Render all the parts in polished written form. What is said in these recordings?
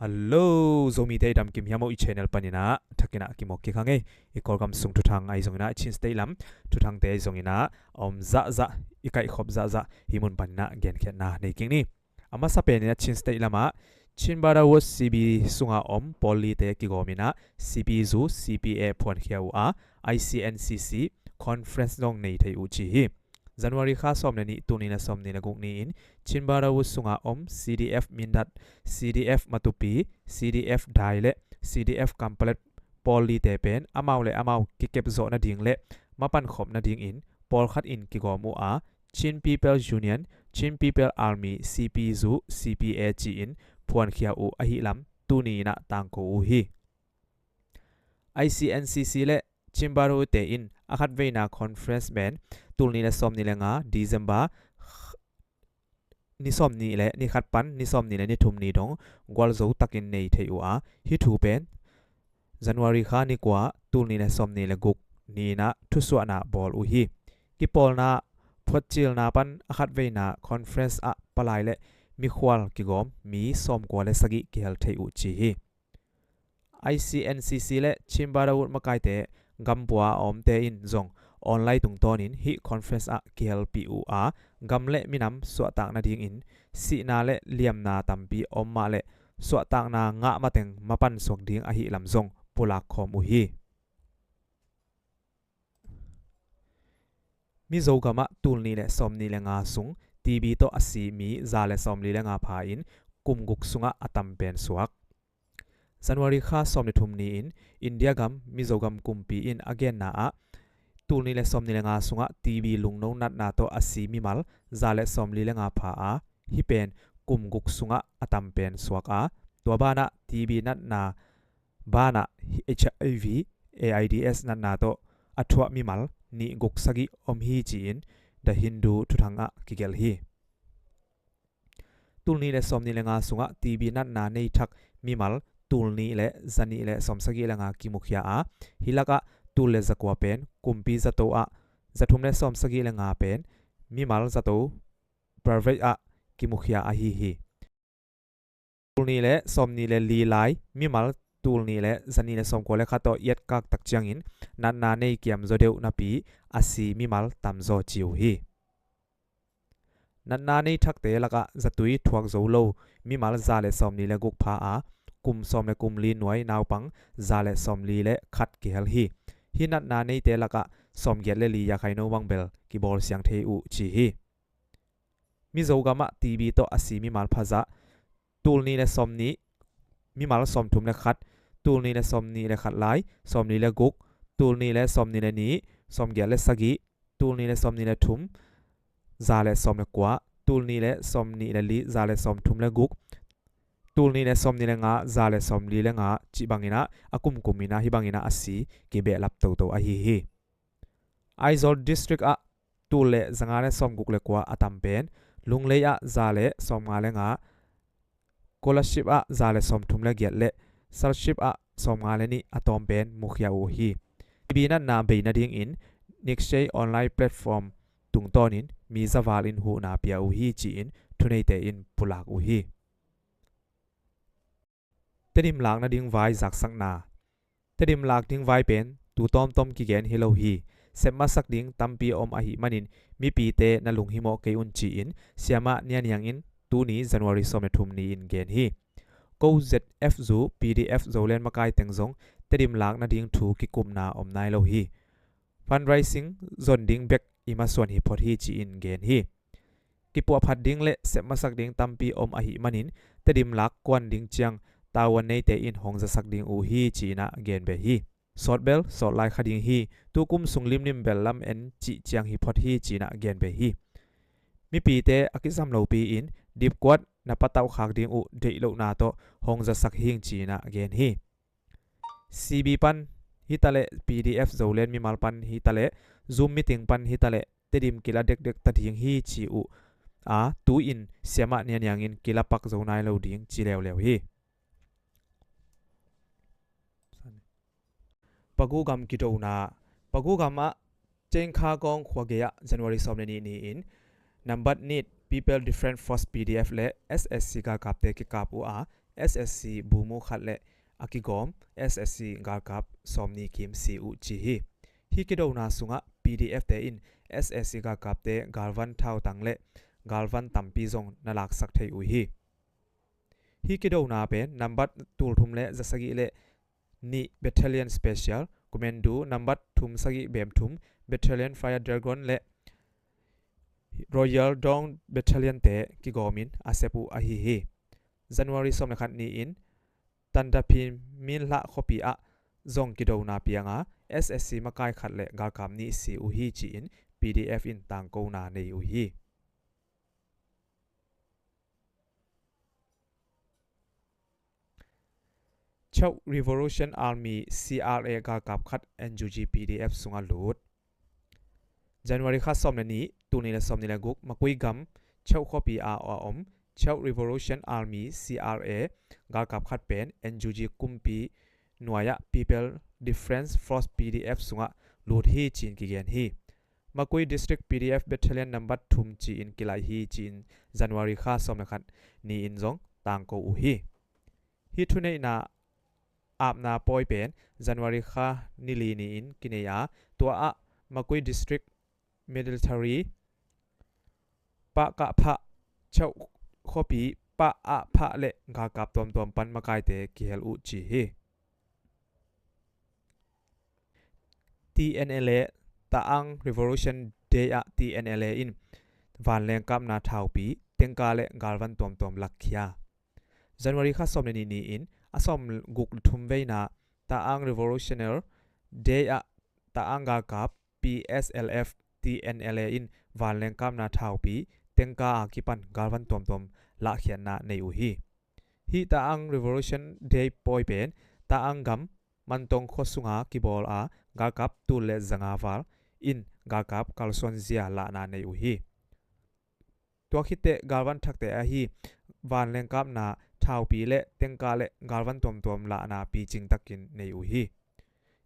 ฮัลโหลโซมีเตดำกิมยามออีชแนลปันนะทักกินะกิมอกกิคังอีกอลกำส่งทุทางไอซงนะชินสเตลัมทุทางเตซงนะจะอีกไอขบจะฮิมุนปันนะเกนเขนะในกิงนี้อามาสเปนเนี่ยชินสเตลัมชินบาราวัสซีบีสุงาพอลีเตกิโกมินะซีพีซูซีพีเอพวนเขียวICNCC คอนเฟรนซ์ลงในไทยอุจิฮิJanuary ข้าสอมในนี้ตัวนี้นะสอมนี้นะกุกนี้อินชินบาราวุสุงาCDF มินดัด CDF มาตุปี CDF ได้เละ CDF กัมเปลตพอลีเตเป็นอามาเละอามากิเก็บโซนะดิ่งเละมาปันขบนะดิ่งอินพอลขัดอินกิโกมัวชิน People Union ชิน People Army CPZU CPA จีอินพวนเขียวอหิลัมตัวนี้นะต่างกูฮี ICNCC เละชินบาราวุเตอินอาคัดเวน่าคอนเฟรนซ์แมนตูนี้และสอมนี่แหละงาDecemberนิสอมนี่แหละนี่ขัดปันนิสอมนี่แหละนี่ทุ่มนี่ดงกวาลโจตักินในเทอูฮิทูเป็น January ข้านี่กว่าตูนี้และสอมนี่แหละกุกนี่นะทุสวนาบอลอุฮีกิปอลนาพดจิลนาปันอาคัดเวน่าคอนเฟรนซ์ปลายและมีควาลกิกอมมีสอมกว่าและสกิกิเฮลเทอูจีฮี ICNCC และชิมบาราวุดมาไกเตกัมปัวเตอินจงออนไลน์ตรงตอนินฮิคอนเฟรนซ์KLPUกัมเละมินำสวดต่างนาดิ่งอินสีนาเละเลียมนาตัมปีมาเละสวดต่างนางะมาเต็งมาปันสวกดิ่งหิลำจงปุลักคอมุฮีมิโซกามะตูลนี่เละสอมนี่เละงาสุงทีบีโตอสีมีซาเละสอมนี่เละงาพาอินกุมกุกสุงะอตัมเป็นสวกJanuary ข้าสอมในทุ่มนี้อินเดียกัมมิโซกัมกุมปีอินอเกนนาตูนี้เลสอมนี่เลงาสุงะทีวีลุงน้องนัดนาโตอาศัยมิมัลซาเลสอมลีเลงาพาฮิเป็นกุมกุกสุงะอตัมเป็นสวกตัวบ้านะทีวีนัดนาบ้านะ HIV AIDS นัดนาโตอัฐวมิมัลนี่กุกสกิฮีจีนเดฮินดูทุทังกิเกลฮีตูนี้เลสอมนี่เลงาสุงะทีวีนัดนาในทักมิมัลตูนี้เลจันนี่เลสอมสกิเลงากิมุขยาฮิลักตูเลจักวาเป็นกุมปีจัตโตจัตุมเลสอมสกิเลงาเป็นมิมัลจัตโตปราเวตกิมุขยาฮีตูนี้เลสอมนี่เลลีไลมิมัลตูนี้เลจันนี่เลสอมโคเลขัตโตยัดกักตักจังอินนันนาเนยเกียมโจเดวนาปีอาศัยมิมัลตัมโจจิวฮีนันนาเนยทักเตลักจัตุยทวกโจโลมิมัลซาเลสอมนี่เลกุกพากุมสอมเลกุมลีนวยนาวปังซาเลสอมลีเลขัดกิเฮลฮีฮินัดนาในเตลักสอมเกลเลลียาไคโนวังเบลกิบอลเสียงเทอุจีฮีมิโซกามะทีบีโตอาศัยมิมัลพาซาตูลนี้เลสอมนี้มิมัลสอมทุมเลขัดตูลนี้เลสอมนี้เลขัดไลสอมนี้เลกุกตูลนี้เลสอมนี้เลนี้สอมเกลเลสกิตูลนี้เลสอมนี้เลทุมซาเลสอมเลกว่าตูลนี้เลสอมนี้เลลีซาเลสอมทุมเลกุกตูลนี้เลสอมนี่เลงาซาเลสอมลีเลงาจิบังอินะอากุมกุมินะฮิบังอินะอาศัยกิเบลับโตโตอาฮีไอซอลดิสทริกตูเลจังอาเลสอมกุกเลกว่าอาตัมเป็นลุงเลยซาเลสอมงาเลงาโคลาชิปซาเลสอมทุมเลเกียเลซัลชิปสอมงาเลนี่อาตอมเป็นมุขยาอูฮีบีนันนาเบนัดิ่งอินนิกเชย์ออนไลน์แพลตฟอร์มตุงตอนินมีซาวาลินหูนาเปียอูฮีจีอินทุนเนเตอินปุลักอูฮีเตดิมลากนาดิ่งไว้จากสักนาเตดิมลากดิ่งไว้เป็นตูตอมตอมกิเกนฮิโลฮีเซมมาสักดิ่งตัมปีอมอหิมันินมีปีเตนลุงฮิโมเกอุนจีอินเสียมาเนียนยังอินตูนี้จันวารีสอมเนทุมนี้อินเกนฮีโก ZF ซู PDF โจเลนมาไกเต็งจงเตดิมลากนาดิ่งทูกิกุมนาอมนายโลฮีฟันไรซิงจนดิ่งเบกอิมาส่วนฮิพอดฮีจีอินเกนฮีกิปัวพัดดิ่งเละเซมมาสักดิ่งตัมปีอมอหิมันินเตดิมลากกวนดิ่งเจียงตาวันในเตอินหงจะสักดิ่งอูฮีจีน่าเกนเบฮีสอดเบลสอดไลคดิงฮีตุกุมสุงลิมนิมเบลลัมเอ็นจีเจียงฮิพอดฮีจีน่าเกนเบฮีมีปีเตอกิซัมโลปีอินดิบกวดนับปะตาวขากดิ่งอูเดโลนาโตหงจะสักหิงจีน่าเกนฮีซีบีปันฮิตาเล PDF โจเลนมีมัลปันฮิตาเลซูมมีติงปันฮิตาเลเตดิมกิลาเด็กเด็กตัดหิงฮีจีอูตูอินเสียมาเนียนยังอินกิลาปักโจนายโลดิ่งจีเลวเลวฮีปะกูกำกิโตนาปะกูกำเจงคากองขวาเกีย January สอมนี้นี่อินนับบัดนิด People Different Force PDF และ SSC กากับเตกิกับ SSC บูมูขัดและอากิกอม SSC กากับสอมนีคิมซีอุจีฮีกิโดนาสุงะ PDF เตอิน SSC กากับเตกาลวันเท่าตังและกาลวันตัมปีซงนลักสักเทอุฮีกิโดนาเป็นนัมบัดตูลทุมและจะสกิและนี่ Battalion Special กุเมนดูนัมบัดทุมสกิเบมทุม Battalion Fire Dragon และ Royal Dawn Battalion เตกิกอมินอาเซปูอาฮีJanuary สมนักขัดนี้อินตันดาพินมินละขปีอะจงกิโดนาเปียงา SSC มาไกขัดและกาคำนี้สีอุฮีจีอิน PDF อินต่างกูนาในอุฮีเช่า Revolution Army CRA กากับขัด NUG PDF สุงาลูด January ขัดสมนี้ตูนี้และสมนี้และกุกมาคุยกัมเช่าขปีอาอมเช่า Revolution Army CRA กากับขัดเป็น NUG กุมปีหน่วย People Defense Force PDF สุงะลูดฮีจีนกิเกนฮีมาคุย District PDF Battalion Number ทุมจีนกิไลฮีจีน January ขัดสมนะครับนี้อินจงต่างกูฮีทุนในนาอาบนาปอยเป็น January ขัดนิลีนี้อินกินเนียตัวมาคุย District Military ปะกะพะเช่าขปีปะพะเละกากับตัวปันมาไกเตกิเฮลอุจีฮีTNLA ตาอัง Revolution Day อะ TNLA อินวันแรงกับนาทาวปีเต็งกาเลกาลวันตัวลักขีย January ข้าสมในนี้อินอาสมกุกทุมเวนาตาอัง Revolutionary Day อะตาอังกากับ PSLF TNLA อินวันแรงกับนาทาวปีเต็งกาอากิปันกาลวันตัวลักขียนาในอุฮีตาอัง Revolution Day ปอยเป็นตาอังกัมมันตรงโคสุงากิบอลกากับตูเลจังอาวัลอินกากับกัลซอนเซียลานาในอุฮีตัวคิดเตกาลวันทักเตอฮีวันเลงกับนาทาวปีเลเต็งกาเลกาลวันตัวลานาปีจิงตักินในอุฮี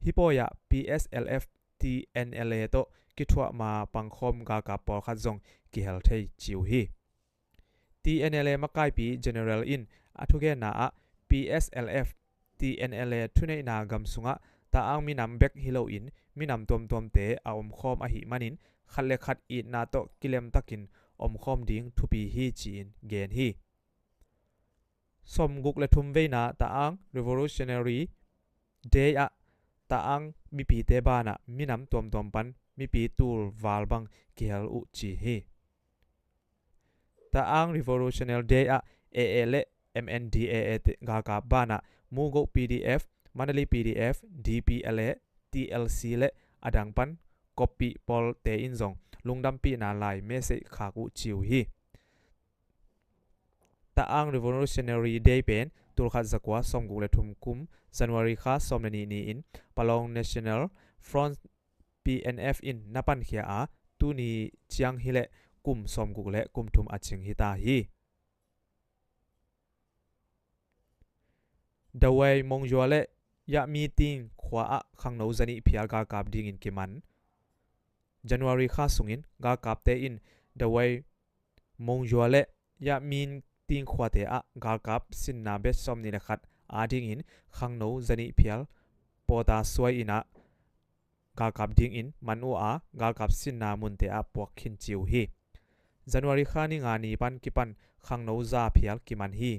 ฮิปโปยา PSLF TNLA โตกิทัวมาปังคมกากับปอลขัดจงกิเฮลเทจิวฮี TNLA มาไกปี General in อัทุเกนา PSLF TNLA ทุนในนากำสุงะตาอังมีนำเบกฮิโลอินมีนำตัวเตออมคอมอหิมันินขัดเลขัดอีนาโตกิเลมตักินอมคอมดิ้งทุปีฮีจีนเกนฮีสมกุกเลทุมเวนาตาอัง Revolutionary Day อะตาอังมีปีเตบานะมีนำตัวปันมีปีตูลวาลบังกิเฮลอุจีฮีตาอัง Revolutionary Day อะAA เล MNDAA กากาบานะมูโก PDF มันลี PDF DPLA TLC และอดังปันก๊อปปี้พอลเตอินซงลุงดำปีนาไลเมสขากุจิวฮีตาอัง Revolutionary Day เป็นตุลขัดจักว่าสมกุเลทุมคุม January ข้าสมนีอินปะลอง National Front PNF อินนับปันเขียอาตูนีเจียงฮิเลกุมสมกุเลกุมทุมอัจฉิงฮิตาฮีดาวายมงจัวเล่ยามีติงขวาขังโนจันิพิอาร์กากับดิ่งอินกิมัน January ข้าสุงินกากับเตอินดาวายมงจัวเล่ยามีติงขวาเตอะกากับสินนาเบสซอมนินักขัดอาดิ่งอินขังโนจันิพิอาร์ปอตาสวยอินะกากับดิ่งอินมันอูอากากับสินนามุนเตอะปวกขินจิวฮี January ข้านิงานีปันกิปันขังโนซาพิอาร์กิมันฮี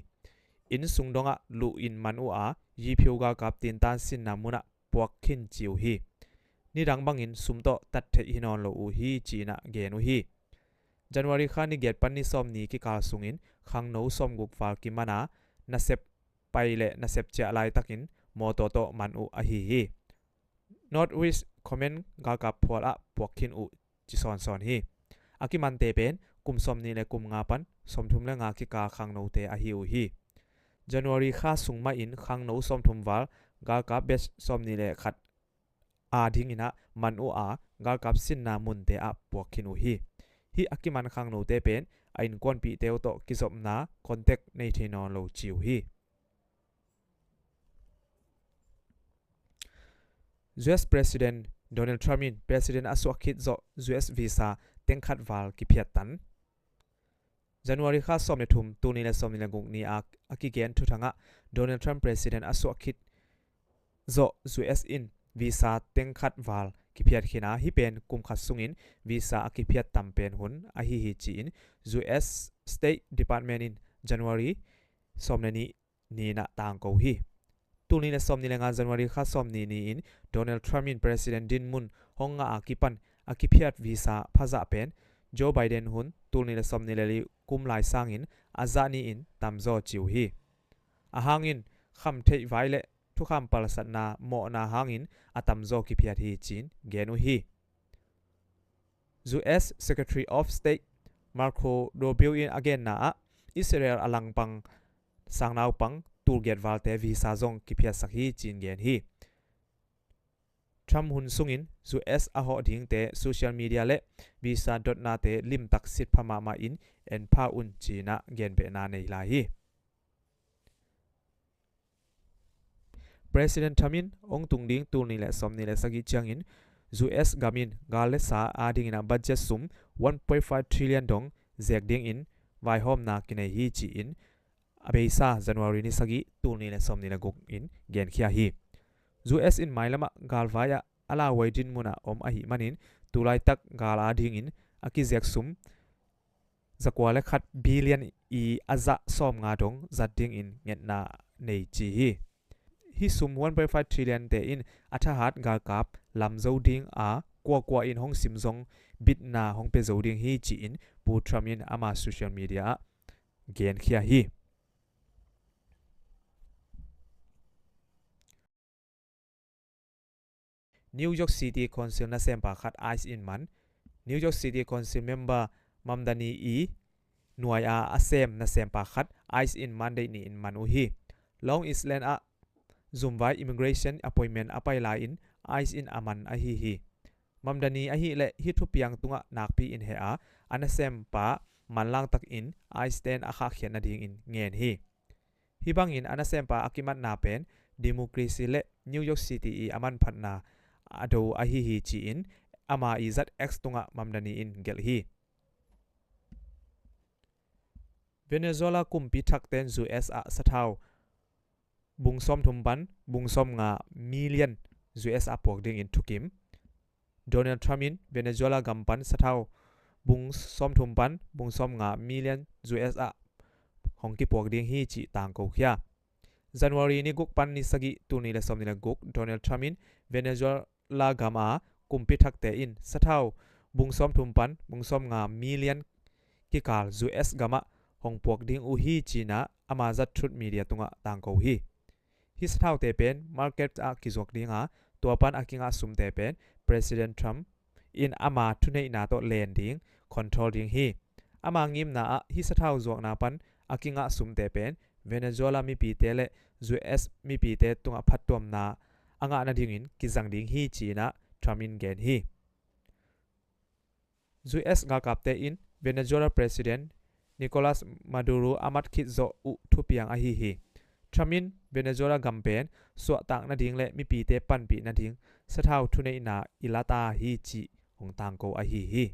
อินสุงดงะลูอินมันอูอายีพิวกากับตินตันสินนามุนะปวกขินจิวฮีนี่ดังบังอินสุมโตตัดเทฮินอนโลอูฮีจีนะเกนุฮี January ข้านิเกตปันนิซอมนีกิกาสุงินขังโนซอมกุกฟาลกิมานานาเซปไปเลนาเซปเจอไลตักินโมโตโตมันอูอาฮีฮี North West Comment กากับพอละปวกขินอูจิซอนฮีอากิมันเตเป็นกุมซอมนีและกุมงาปันสมทุมและงากิกาขังโนเตอาฮีอูฮี January ข้าสุงมาอินขังโนสมทุมวัลกากับเบสสมนิเลขัดอาดิ่งอินะมันอูอากากับสินนามุนเตอะปวกขินูฮีอากิมันขังโนเตเป็นอินกวนปีเตวโตกิสบนาคอนเทกในเทนอนโลจิวฮี US President Donald Trump in President อสวคิดโซ US Visa เต็งขัดวัลกิเพียตัน January kha som ne thum tu ni le som ni le guk ni aki gen thu thanga Donald Trump president aso khit zo US in visa teng khat wal ki phiat khina hi pen kum khat sungin visa aki phiat tam pen hun a hi chi in US State Department in January som ne ni na tang ko hi tu ni le som ni le nga January kha som ni in Donald Trump in president din mun honga akipan aki phiat visa phaza pen Joe Biden hun tu ni le som ni le li kum lai sangin azani in tamzo chiu hi a hangin kham thei vai le thu kham pal sat na mo na hangin atamzo ki phiat hi chin genu hi US Secretary of State Marco Rubio in again na Israel alang pang sangnau pang turget walte visa zong ki phiat sak hi chin gen hi Trump hun sungin US a ho ding te social media le visa.na te lim tak sit phama ma in en pha un china gen be na nei la hi President Thamin ong tung ding tu ni le som ni le sagi changin US gamin gale sa ading ina budget sum 1.5 trillion dong zek ding in vai hom na kinai hi chi in abeisa January ni sagi tu ni le som ni le guk in gen khia hi US in mailama galvaya ala waidin muna om ahi manin tulai tak gala ding in aki zek sum zakwa le khat billion I aza som nga dong zat ding in nget na nei chi hi sum 1.5 trillion te in athahat gal kap lam zo ding a kwa in hong sim zong bit na hong pe zo ding hi chi in pu tramin ama social media gen khia hi New York City Council na sempa khat ice in man New York City Council member Mamnadi nuai a asem na sempa khat ice in Monday ni in manu hi Long Island a Zumbai immigration appointment apai la in ice in aman a hi Mamdani a hi le hi thu piang tunga nakpi in he a anasem pa manlang tak in ice ten a kha khian na ding in ngen hi bang in anasem pa akimat na pen democracy le New York City I aman phatna ado a hi chi in ama izat x tunga Mamdani in gel hi Venezuela kumpi thakten US a sathau bungsom thumban bungsom nga million US a pok ding in thukim Donald Trump in Venezuela gampan sathau bungsom thumban bungsom nga million US a hongki pok ding hi chi tang ko khia January ni guk pan ni sagi tu ni le som ni la guk Donald Trump in Venezuela gama kumpi thakte in sathau bungsom thumpan bungsom nga million ki kal US gama hongpok ding u hi china ama zat thut media tunga tang ko hi his thau te pen market a kizok dinga topan akinga sum te pen President Trump in ama thunei na to landing control ding hi ama ngim na a his thau zok na pan akinga sum te pen Venezuela mi pi te le US mi pi te tunga phatom na anga na ding in kizang ding hi china Trump in gen hi US ga kapte in Venezuela President Nicolas Maduro amat khit zo u thupiang a hi Tramin Venezuela gampen so tang na ding le mi pi te pan pi na ding sathau thunei na ilata hi chi hong tang ko a hi